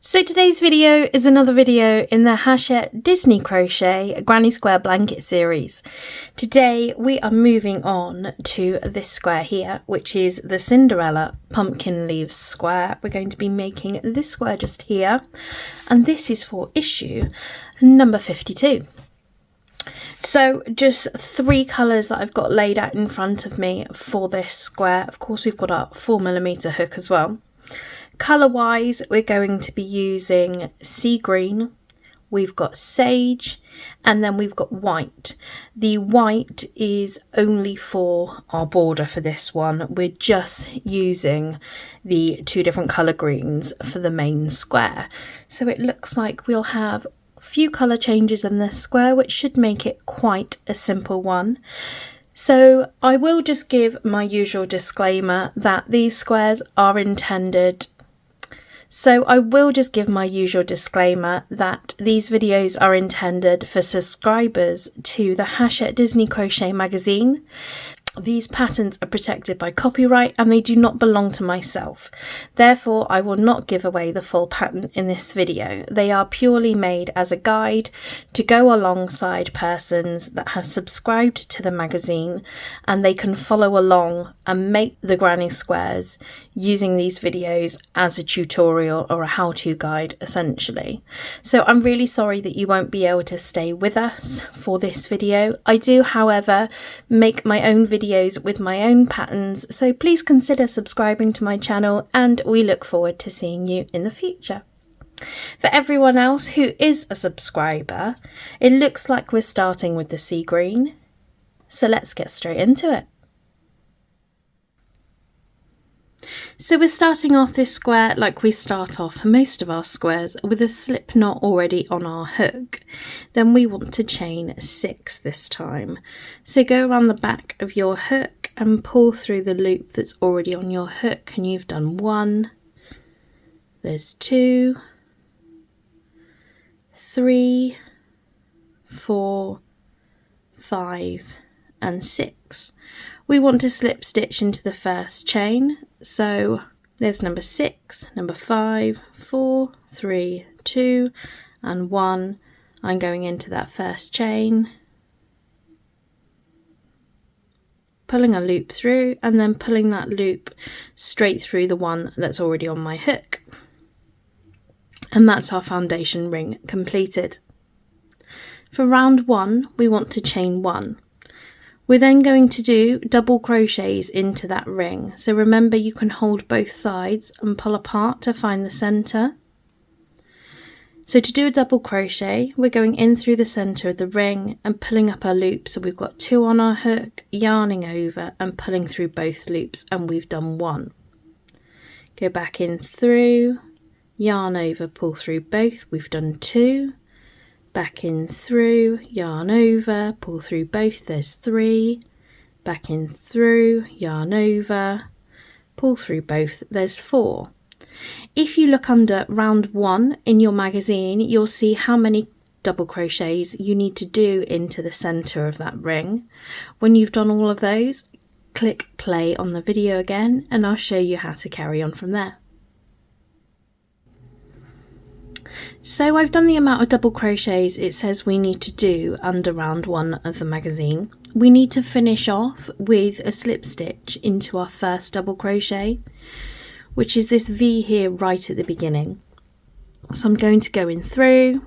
So today's video is another video in the Hachette Disney Crochet Granny Square Blanket series. Today we are moving on to this square here, which is the Cinderella pumpkin leaves square. We're going to be making this square just here, and this is for issue number 52. So just 3 colours that I've got laid out in front of me for this square. Of course, we've got our 4mm hook as well. Colour wise, we're going to be using sea green, we've got sage, and then we've got white. The white is only for our border for this one. We're just using the 2 different colour greens for the main square. So it looks like we'll have a few colour changes in this square, which should make it quite a simple one. So I will just give my usual disclaimer that these squares are intended. So I will just give my usual disclaimer that these videos are intended for subscribers to the Hachette Disney Crochet magazine. These patterns are protected by copyright and they do not belong to myself. Therefore, I will not give away the full pattern in this video. They are purely made as a guide to go alongside persons that have subscribed to the magazine, and they can follow along and make the granny squares using these videos as a tutorial or a how-to guide essentially. So I'm really sorry that you won't be able to stay with us for this video. I do, however, make my own videos with my own patterns, so please consider subscribing to my channel and we look forward to seeing you in the future. For everyone else who is a subscriber, it looks like we're starting with the sea green, so let's get straight into it. So we're starting off this square like we start off most of our squares, with a slip knot already on our hook. Then we want to chain 6 this time. So go around the back of your hook and pull through the loop that's already on your hook, and you've done 1, there's 2, 3, 4, 5 and 6. We want to slip stitch into the first chain, so there's number 6, number 5, 4, 3, 2 and 1. I'm going into that first chain, pulling a loop through and then pulling that loop straight through the one that's already on my hook. And that's our foundation ring completed. For round 1, we want to chain 1. We're then going to do double crochets into that ring. So remember, you can hold both sides and pull apart to find the centre. So to do a double crochet, we're going in through the centre of the ring and pulling up our loop. So we've got 2 on our hook, yarning over and pulling through both loops, and we've done 1. Go back in through, yarn over, pull through both, we've done 2. Back in through, yarn over, pull through both, there's 3. Back in through, yarn over, pull through both, there's 4. If you look under round 1 in your magazine, you'll see how many double crochets you need to do into the centre of that ring. When you've done all of those, click play on the video again and I'll show you how to carry on from there. So I've done the amount of double crochets it says we need to do under round 1 of the magazine. We need to finish off with a slip stitch into our first double crochet, which is this V here right at the beginning. So I'm going to go in through,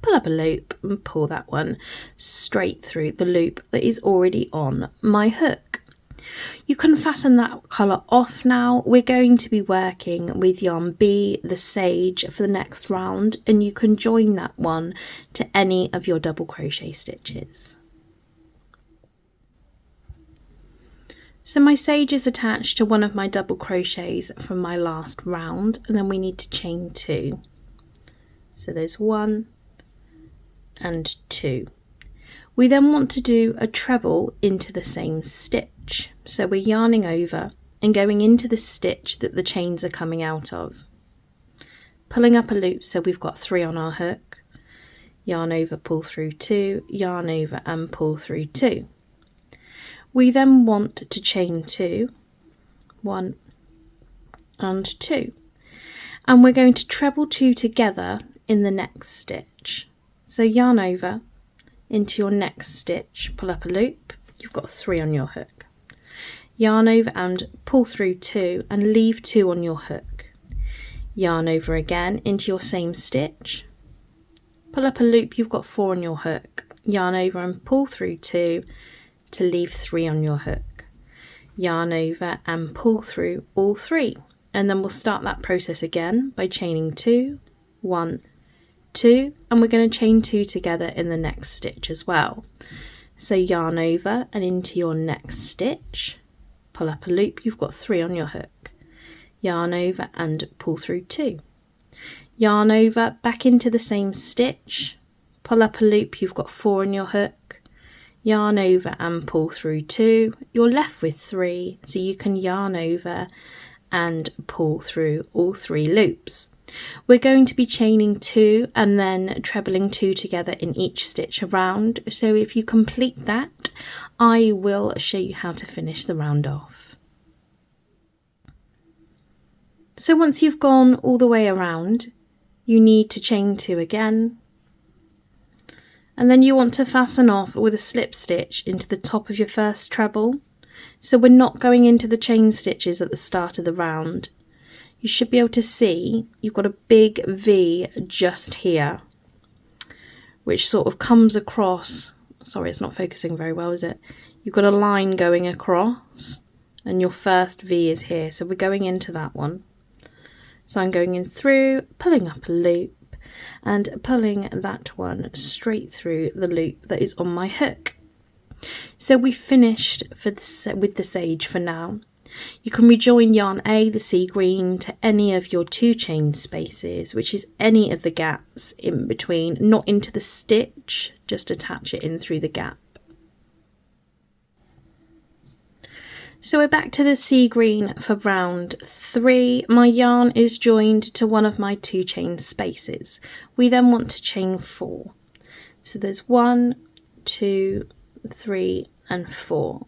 pull up a loop and pull that one straight through the loop that is already on my hook. You can fasten that colour off now. We're going to be working with yarn B, the sage, for the next round, and you can join that one to any of your double crochet stitches. So my sage is attached to one of my double crochets from my last round, and then we need to chain 2. So there's 1 and 2. We then want to do a treble into the same stitch. So we're yarning over and going into the stitch that the chains are coming out of. Pulling up a loop, so we've got 3 on our hook. Yarn over, pull through 2, yarn over and pull through 2. We then want to chain 2, 1 and 2. and we're going to treble 2 together in the next stitch. So yarn over into your next stitch, pull up a loop, you've got 3 on your hook. Yarn over and pull through 2 and leave 2 on your hook. Yarn over again into your same stitch, pull up a loop, you've got 4 on your hook. Yarn over and pull through 2 to leave 3 on your hook. Yarn over and pull through all 3, and then we'll start that process again by chaining 2, 1, 2, and we're going to chain 2 together in the next stitch as well. So yarn over and into your next stitch, pull up a loop, you've got 3 on your hook. Yarn over and pull through 2. Yarn over, back into the same stitch, pull up a loop, you've got 4 on your hook. Yarn over and pull through 2. You're left with 3, so you can yarn over and pull through all 3 loops. We're going to be chaining 2 and then trebling 2 together in each stitch around, so if you complete that, I will show you how to finish the round off. So once you've gone all the way around, you need to chain 2 again, and then you want to fasten off with a slip stitch into the top of your first treble. So we're not going into the chain stitches at the start of the round. You should be able to see you've got a big V just here, which sort of comes across. Sorry, it's not focusing very well, is it? You've got a line going across, and your first V is here. So we're going into that one. So I'm going in through, pulling up a loop, and pulling that one straight through the loop that is on my hook. So we finished with the sage for now. You can rejoin yarn A, the sea green, to any of your 2 chain spaces, which is any of the gaps in between, not into the stitch, just attach it in through the gap. So we're back to the sea green for round 3. My yarn is joined to one of my 2 chain spaces. We then want to chain 4. So there's 1, 2, 3 and 4.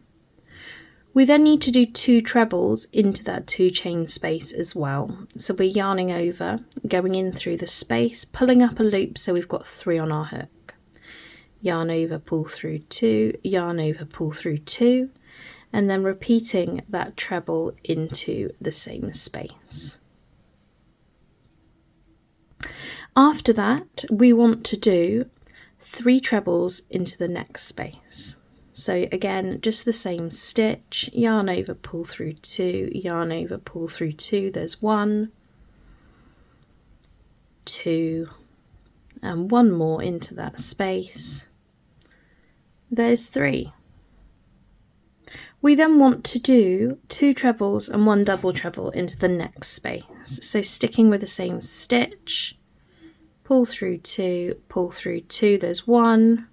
We then need to do 2 trebles into that 2 chain space as well. So we're yarning over, going in through the space, pulling up a loop, so we've got 3 on our hook. Yarn over, pull through 2, yarn over, pull through 2, and then repeating that treble into the same space. After that, we want to do 3 trebles into the next space. So again, just the same stitch, yarn over, pull through 2, yarn over, pull through 2, there's 1, 2, and 1 more into that space, there's 3. We then want to do 2 trebles and 1 double treble into the next space. So sticking with the same stitch, pull through 2, pull through 2, there's 1,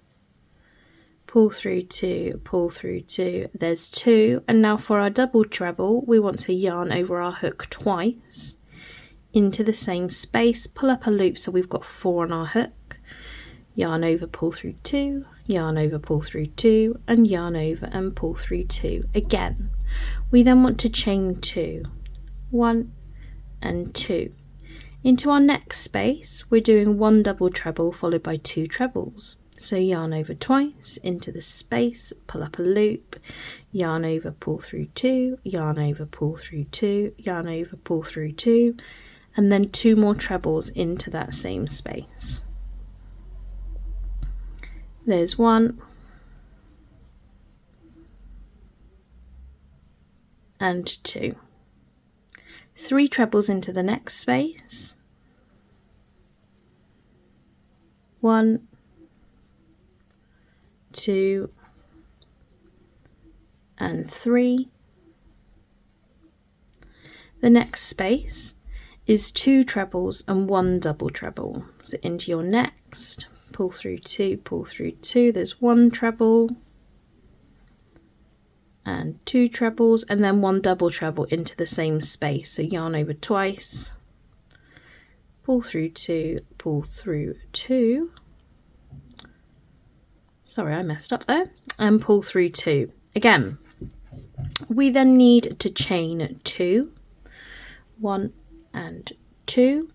pull through 2, pull through 2, there's 2. And now for our double treble, we want to yarn over our hook twice into the same space, pull up a loop, so we've got 4 on our hook, yarn over, pull through 2, yarn over, pull through 2, and yarn over and pull through 2 again. We then want to chain 2, 1 and 2. Into our next space, we're doing 1 double treble followed by 2 trebles. So yarn over twice into the space, pull up a loop, yarn over, pull through 2, yarn over, pull through 2, yarn over, pull through 2, and then 2 more trebles into that same space. There's 1 and 2. 3 trebles into the next space. 1, 2 and 3. The next space is 2 trebles and 1 double treble. So into your next, pull through 2, pull through 2, there's 1 treble and 2 trebles, and then 1 double treble into the same space. So yarn over twice, pull through 2, pull through 2, sorry I messed up there, and pull through 2. Again, we then need to chain 2, 1 and 2,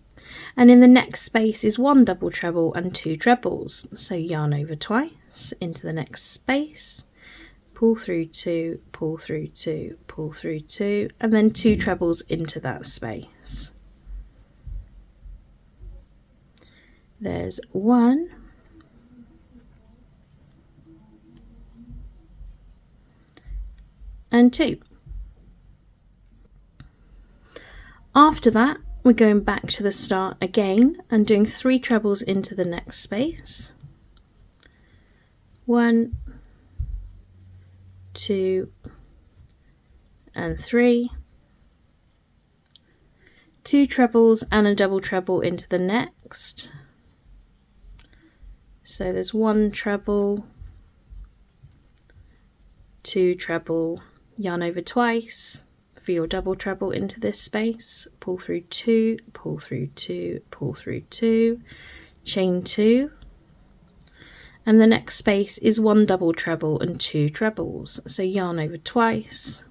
and in the next space is 1 double treble and 2 trebles. So yarn over twice into the next space, pull through 2, pull through 2, pull through 2, and then 2 trebles into that space. There's 1, and 2. After that, we're going back to the start again and doing 3 trebles into the next space. 1, 2, and 3. 2 trebles and a double treble into the next. So there's 1 treble, 2 treble, yarn over twice for your double treble into this space, pull through 2, pull through 2, pull through 2, chain 2, and the next space is 1 double treble and 2 trebles. So yarn over twice,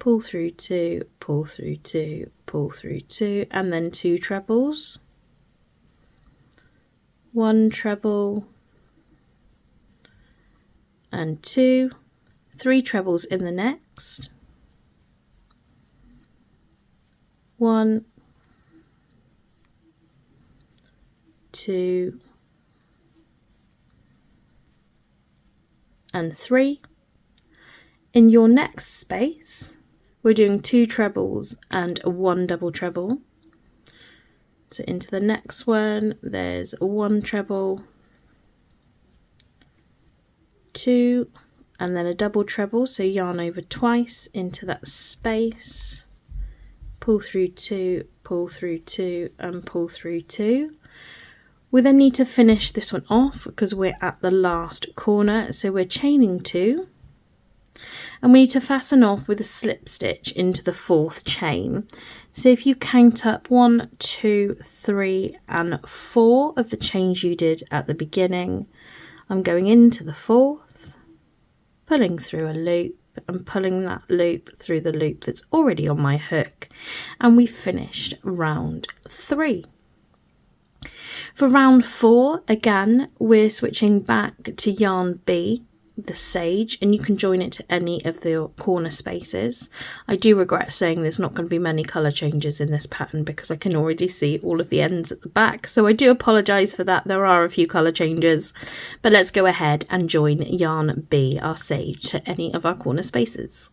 pull through 2, pull through 2, pull through 2, and then 2 trebles, 1 treble and 2, 3 trebles in the next, 1, 2, and 3. In your next space, we're doing 2 trebles and 1 double treble. So into the next one, there's 1 treble, 2, and then a double treble. So yarn over twice into that space, pull through 2, pull through 2, and pull through 2. We then need to finish this one off because we're at the last corner. So we're chaining 2. And we need to fasten off with a slip stitch into the 4th chain. So if you count up 1, 2, 3, and 4 of the chains you did at the beginning, I'm going into the 4th, pulling through a loop and pulling that loop through the loop that's already on my hook, and we finished round 3. For round 4, again, we're switching back to yarn B, the sage, and you can join it to any of the corner spaces. I do regret saying there's not going to be many colour changes in this pattern because I can already see all of the ends at the back, so I do apologise for that. There are a few colour changes, but let's go ahead and join yarn B, our sage, to any of our corner spaces.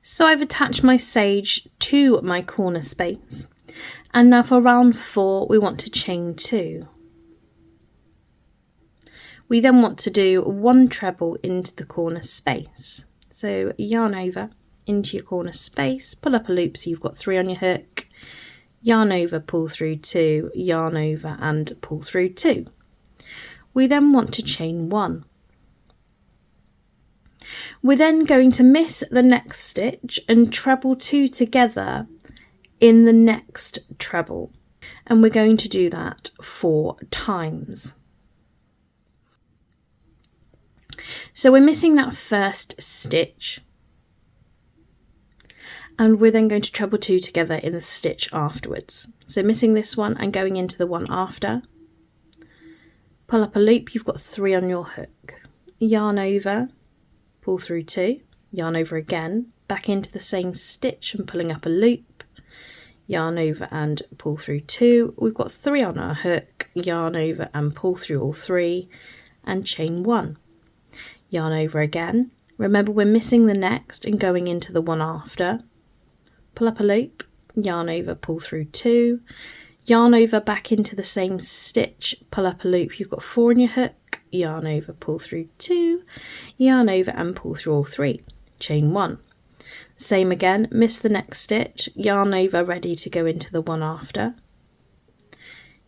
So I've attached my sage to my corner space, and now for round 4 we want to chain 2. We then want to do 1 treble into the corner space. So yarn over into your corner space, pull up a loop so you've got 3 on your hook, yarn over, pull through 2, yarn over and pull through 2. We then want to chain 1. We're then going to miss the next stitch and treble 2 together in the next treble, and we're going to do that 4 times. So we're missing that first stitch, and we're then going to treble 2 together in the stitch afterwards. So missing this one and going into the one after, pull up a loop, you've got 3 on your hook, yarn over, pull through 2, yarn over again, back into the same stitch and pulling up a loop, yarn over and pull through 2, we've got 3 on our hook, yarn over and pull through all 3 and chain 1. Yarn over again. Remember, we're missing the next and going into the one after. Pull up a loop, yarn over, pull through 2, yarn over back into the same stitch, pull up a loop, you've got 4 on your hook, yarn over, pull through 2, yarn over and pull through all 3, chain 1. Same again, miss the next stitch, yarn over, ready to go into the one after,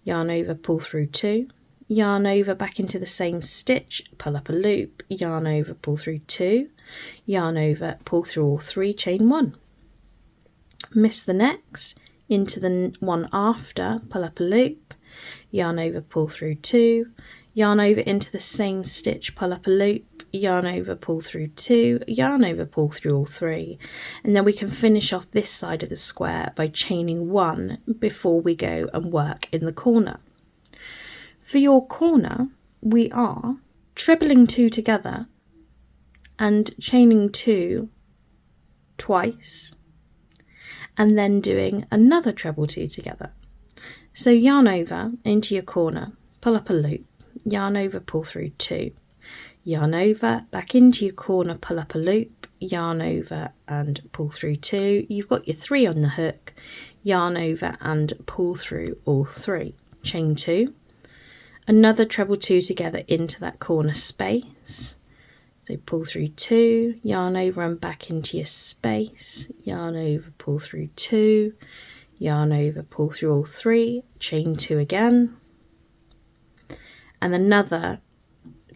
yarn over, pull through 2, yarn over back into the same stitch, pull up a loop, yarn over, pull through 2, yarn over, pull through all 3, chain 1. Miss the next, into the one after, pull up a loop, yarn over, pull through 2, yarn over into the same stitch, pull up a loop, yarn over, pull through 2, yarn over, pull through all 3, and then we can finish off this side of the square by chaining 1 before we go and work in the corner. For your corner, we are trebling 2 together and chaining 2 twice, and then doing another treble 2 together. So yarn over into your corner, pull up a loop, yarn over, pull through 2, yarn over, back into your corner, pull up a loop, yarn over and pull through 2. You've got your 3 on the hook, yarn over and pull through all 3, chain 2, another treble 2 together into that corner space. So pull through 2, yarn over and back into your space, yarn over, pull through 2, yarn over, pull through all 3, chain 2 again, and another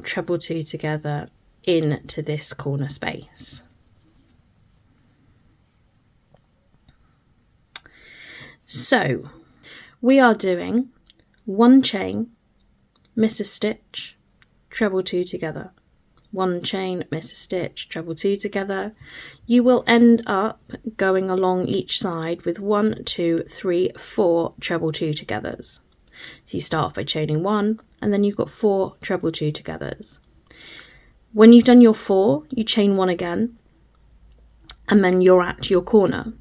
treble 2 together into this corner space. So we are doing 1 chain, miss a stitch, treble 2 together, 1 chain, miss a stitch, treble 2 together. You will end up going along each side with 1, 2, 3, 4 treble 2 togethers. So you start off by chaining 1, and then you've got 4 treble 2 togethers. When you've done your 4, you chain 1 again, and then you're at your corner.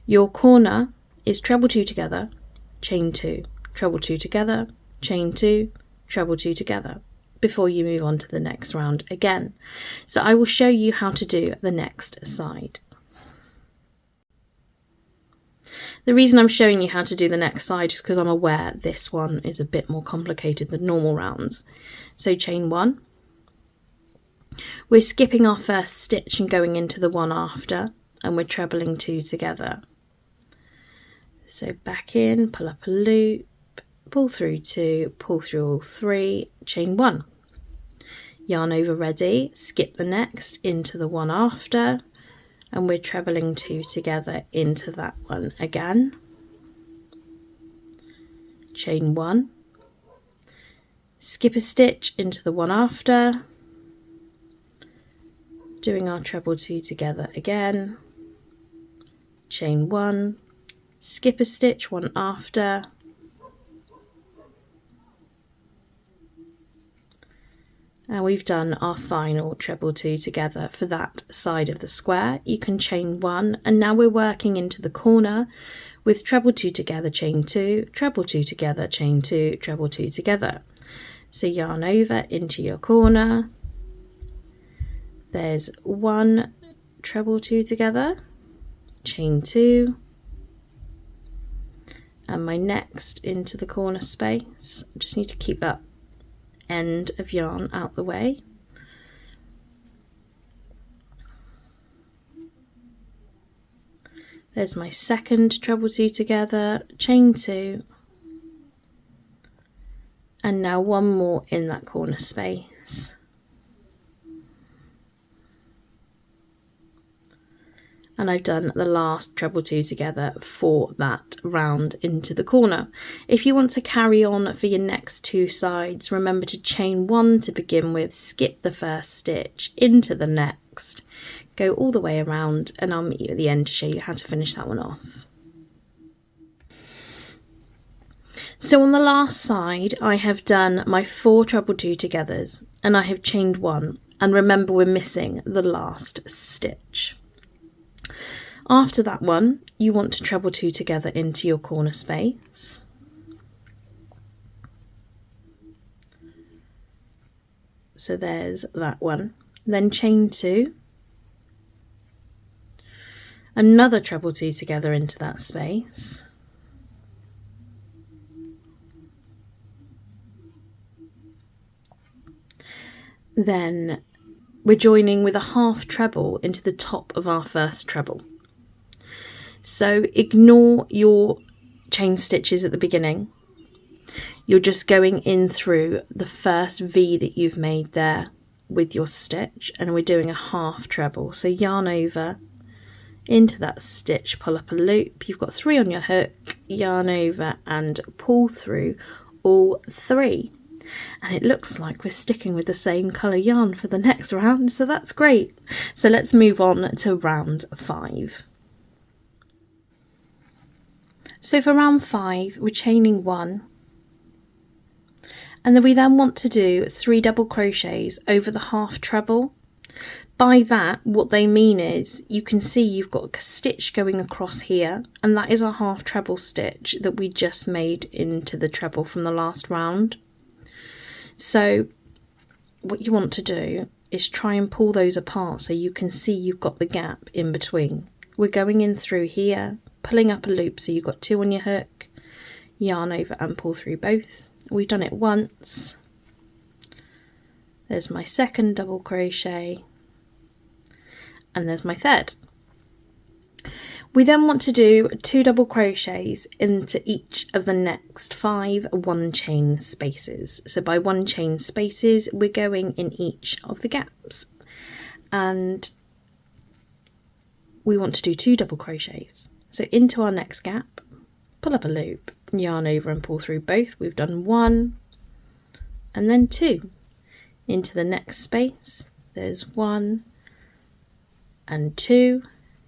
Your corner is treble 2 together, chain 2, treble 2 together, chain 2, treble 2 together, before you move on to the next round again. So I will show you how to do the next side. The reason I'm showing you how to do the next side is because I'm aware this one is a bit more complicated than normal rounds. So chain 1. We're skipping our first stitch and going into the one after, and we're trebling 2 together. So back in, pull up a loop, pull through 2, pull through all 3, chain 1. Yarn over ready, skip the next into the one after, and we're trebling 2 together into that one again. Chain 1, skip a stitch into the one after, doing our treble 2 together again, chain 1, skip a stitch one after, and we've done our final treble 2 together for that side of the square. You can chain 1, and now we're working into the corner with treble 2 together, chain 2, treble 2 together, chain 2, treble 2 together. So yarn over into your corner, there's 1 treble 2 together, chain 2, and my next into the corner space. I just need to keep that end of yarn out the way. There's my second treble 2 together, chain 2, and now 1 more in that corner space. And I've done the last treble 2 together for that round into the corner. If you want to carry on for your next 2 sides, remember to chain 1 to begin with, skip the first stitch into the next, go all the way around, and I'll meet you at the end to show you how to finish that one off. So on the last side, I have done my 4 treble 2 togethers, and I have chained 1, and remember we're missing the last stitch. After that one, you want to treble 2 together into your corner space. So there's that one. Then chain 2. Another treble 2 together into that space. Then we're joining with a half treble into the top of our first treble. So ignore your chain stitches at the beginning. You're just going in through the first V that you've made there with your stitch, and we're doing a half treble. So yarn over into that stitch, pull up a loop. You've got 3 on your hook, yarn over and pull through all 3. And it looks like we're sticking with the same colour yarn for the next round, so that's great. So let's move on to round 5. So for round 5, we're chaining 1. And then we want to do 3 double crochets over the half treble. By that, what they mean is you can see you've got a stitch going across here, and that is a half treble stitch that we just made into the treble from the last round. So what you want to do is try and pull those apart so you can see you've got the gap in between. We're going in through here, pulling up a loop so you've got 2 on your hook, yarn over and pull through both. We've done it once. There's my second double crochet, and there's my third. We then want to do 2 double crochets into each of the next 5 1 chain spaces. So by 1 chain spaces, we're going in each of the gaps, and we want to do 2 double crochets. So into our next gap, pull up a loop, yarn over and pull through both. We've done 1 and then 2. Into the next space, there's 1 and 2.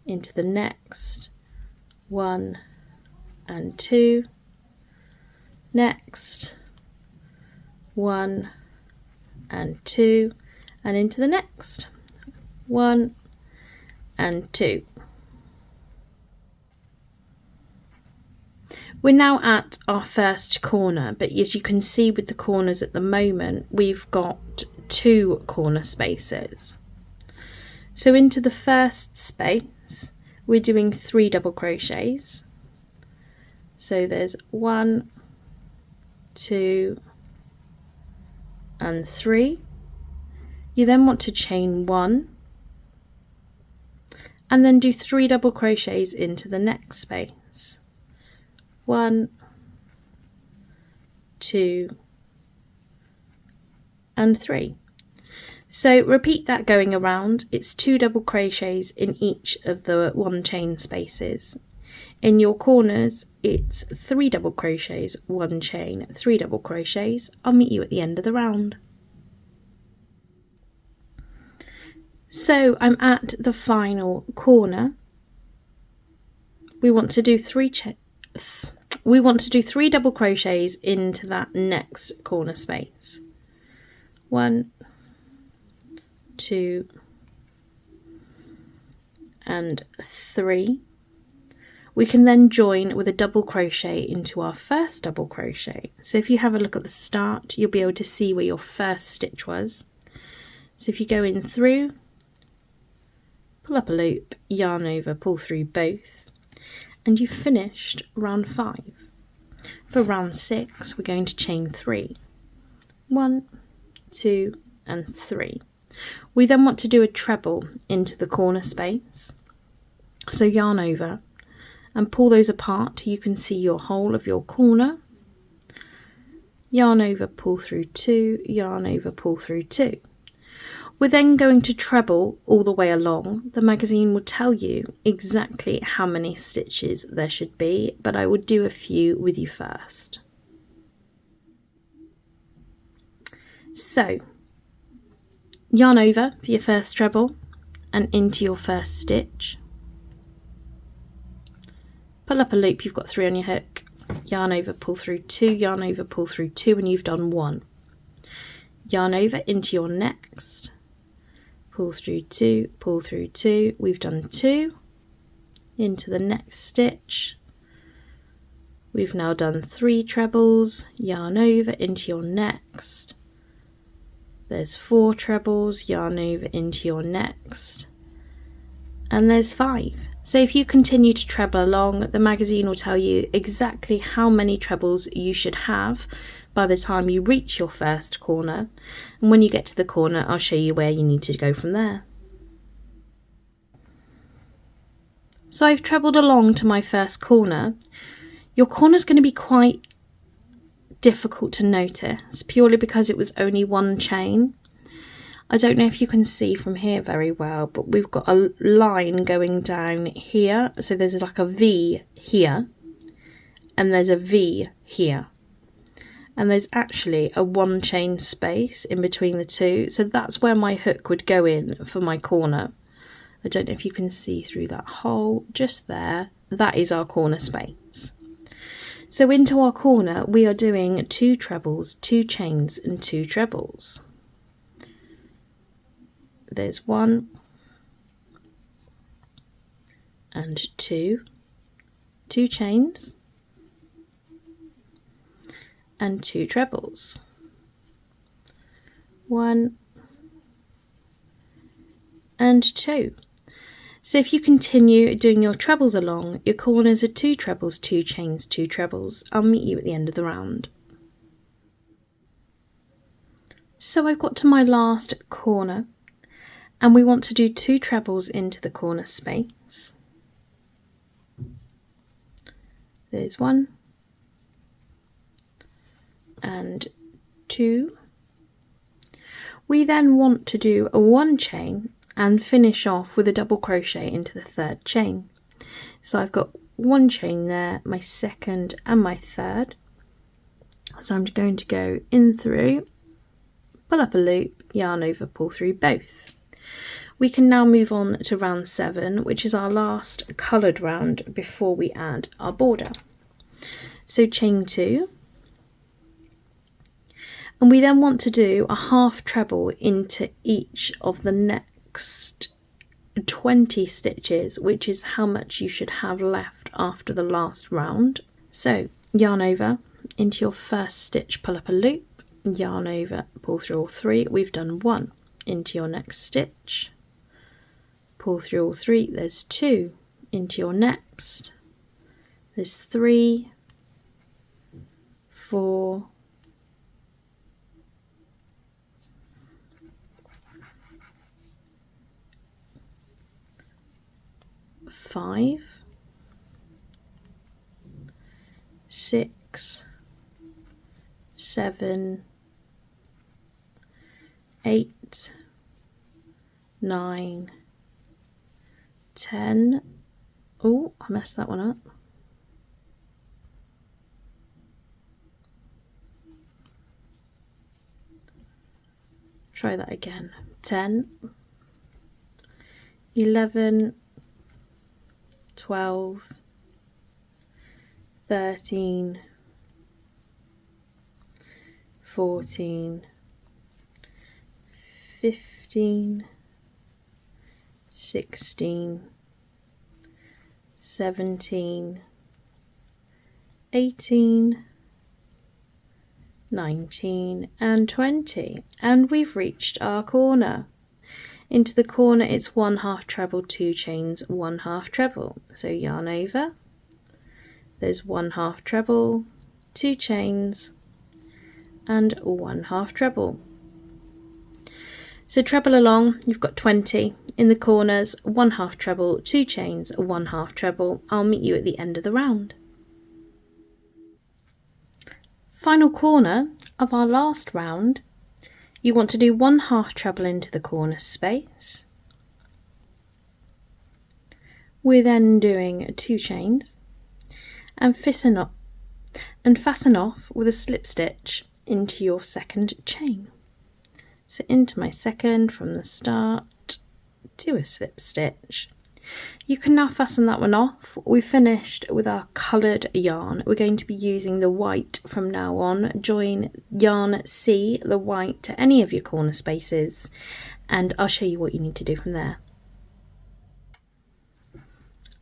Into the next, 1 and 2. Next, 1 and 2, and into the next, 1 and 2. We're now at our first corner, but as you can see with the corners at the moment, we've got 2 corner spaces. So into the first space, we're doing 3 double crochets. So there's 1, 2, and 3. You then want to chain 1, and then do 3 double crochets into the next space. 1, 2, and 3. So repeat that going around. It's 2 double crochets in each of the 1 chain spaces. In your corners, it's 3 double crochets, 1 chain, 3 double crochets. I'll meet you at the end of the round. So I'm at the final corner. We want to do 3 double crochets into that next corner space. 1, 2, and 3. We can then join with a double crochet into our first double crochet. So if you have a look at the start, you'll be able to see where your first stitch was. So if you go in through, pull up a loop, yarn over, pull through both, and you've finished round 5. For round 6, we're going to chain 3. 1, 2, and 3. We then want to do a treble into the corner space. So yarn over and pull those apart. You can see your whole of your corner. Yarn over, pull through 2, yarn over, pull through 2. We're then going to treble all the way along. The magazine will tell you exactly how many stitches there should be, but I will do a few with you first. So, yarn over for your first treble and into your first stitch. Pull up a loop, you've got 3 on your hook. Yarn over, pull through 2, yarn over, pull through 2, and you've done 1. Yarn over into your next. Pull through 2, pull through 2, we've done 2. Into the next stitch. We've now done 3 trebles, yarn over into your next. There's 4 trebles, yarn over into your next, and there's 5. So if you continue to treble along, the magazine will tell you exactly how many trebles you should have by the time you reach your first corner, and when you get to the corner, I'll show you where you need to go from there. So I've trebled along to my first corner. Your corner's going to be quite difficult to notice purely because it was only 1 chain. I don't know if you can see from here very well, but we've got a line going down here. So there's like a V here and there's a V here. and there's actually a 1 chain space in between the two, so that's where my hook would go in for my corner. I don't know if you can see through that hole just there. That is our corner space. So into our corner we are doing 2 trebles, 2 chains and 2 trebles. There's 1 and 2 chains and 2 trebles. 1 and 2. So if you continue doing your trebles along, your corners are 2 trebles, 2 chains, 2 trebles. I'll meet you at the end of the round. So I've got to my last corner, and we want to do 2 trebles into the corner space. There's 1 and 2. We then want to do a 1 chain and finish off with a double crochet into the 3rd chain. So I've got 1 chain there, my 2nd and my 3rd. So I'm going to go in through, pull up a loop, yarn over, pull through both. We can now move on to round 7, which is our last coloured round before we add our border. So chain 2, and we then want to do a half treble into each of the next 20 stitches, which is how much you should have left after the last round. So yarn over into your first stitch, pull up a loop, yarn over, pull through all 3. We've done 1 into your next stitch, pull through all 3. There's 2 into your next, there's 3, 4, 5, 6, 7, 8, 9, 10. Oh, I messed that one up. Try that again. 10, 11, 12, 13, 14, 15, 16, 17, 18, 19 and 20, and we've reached our corner. Into the corner it's 1 half treble, 2 chains, 1 half treble. So yarn over, there's 1 half treble, 2 chains and 1 half treble. So treble along, you've got 20. In the corners, 1 half treble, 2 chains, 1 half treble. I'll meet you at the end of the round. Final corner of our last round, you want to do 1 half treble into the corner space. We're then doing 2 chains and fasten off with a slip stitch into your 2nd chain. So into my 2nd from the start, do a slip stitch. You can now fasten that one off. We've finished with our coloured yarn. We're going to be using the white from now on. Join yarn C, the white, to any of your corner spaces, and I'll show you what you need to do from there.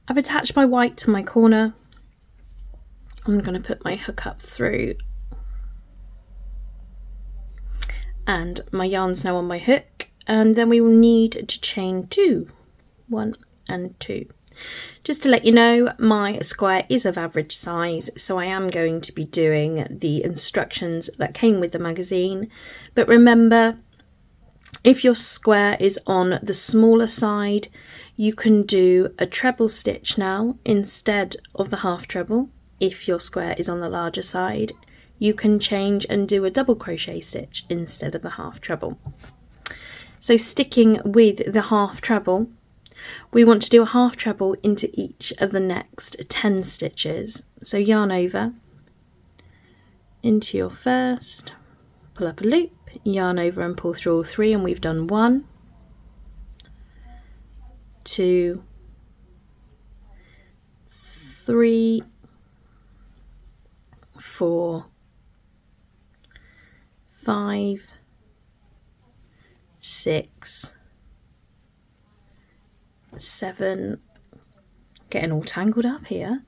I've attached my white to my corner. I'm going to put my hook up through, and my yarn's now on my hook, and then we will need to chain 2, 1 and 2. Just to let you know, my square is of average size, so I am going to be doing the instructions that came with the magazine. But remember, if your square is on the smaller side, you can do a treble stitch now instead of the half treble. If your square is on the larger side, you can change and do a double crochet stitch instead of the half treble. So sticking with the half treble, we want to do a half treble into each of the next 10 stitches. So yarn over, into your first, pull up a loop, yarn over and pull through all 3, and we've done 1, 2, 3, 4, 5, 6, 7, getting all tangled up here,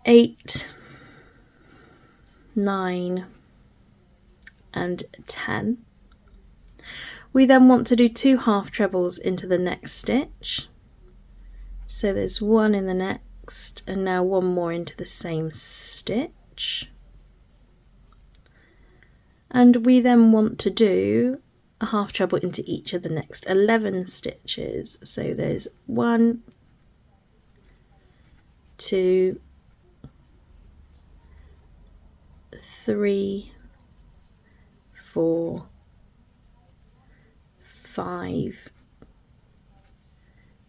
8, 9 and 10. We then want to do 2 half trebles into the next stitch. So there's 1 in the next, and now 1 more into the same stitch. And we then want to do a half treble into each of the next 11 stitches. So there's 1, 2, 3, 4, 5,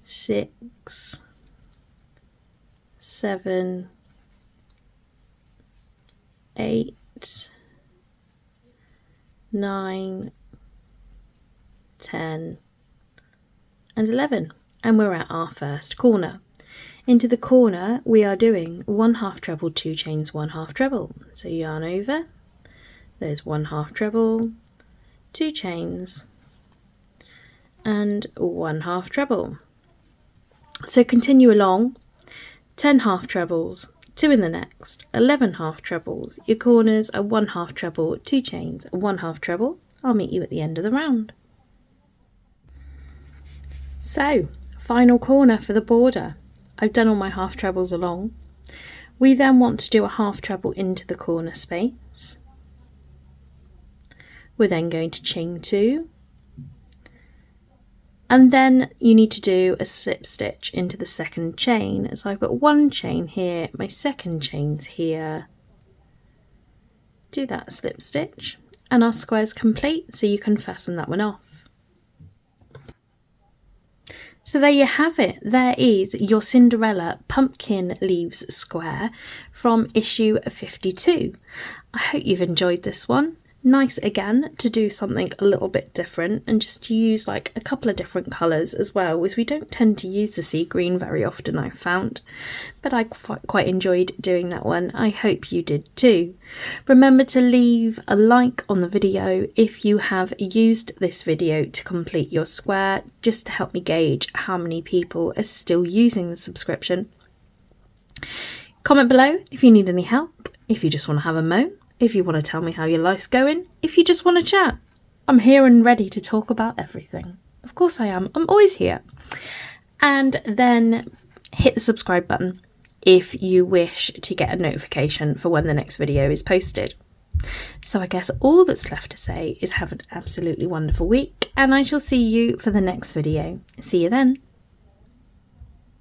6, 7, 8, 9, 10 and 11, and we're at our first corner. Into the corner we are doing 1 half treble, 2 chains, 1 half treble. So yarn over, there's 1 half treble, 2 chains and 1 half treble. So continue along, 10 half trebles, 2 in the next, 11 half trebles. Your corners are 1 half treble, 2 chains, 1 half treble. I'll meet you at the end of the round. So, final corner for the border. I've done all my half trebles along. We then want to do a half treble into the corner space. We're then going to chain 2. And then you need to do a slip stitch into the second chain. So I've got 1 chain here, my second chain's here. Do that slip stitch and our square's complete, so you can fasten that one off. So there you have it. There is your Cinderella pumpkin leaves square from issue 52. I hope you've enjoyed this one. Nice again to do something a little bit different and just use like a couple of different colours as well, as we don't tend to use the sea green very often, I've found, but I quite enjoyed doing that one. I hope you did too. Remember to leave a like on the video if you have used this video to complete your square, just to help me gauge how many people are still using the subscription. Comment below if you need any help, if you just want to have a moan, if you want to tell me how your life's going, if you just want to chat. I'm here and ready to talk about everything. Of course I am. I'm always here. And then hit the subscribe button if you wish to get a notification for when the next video is posted. So I guess all that's left to say is have an absolutely wonderful week, and I shall see you for the next video. See you then.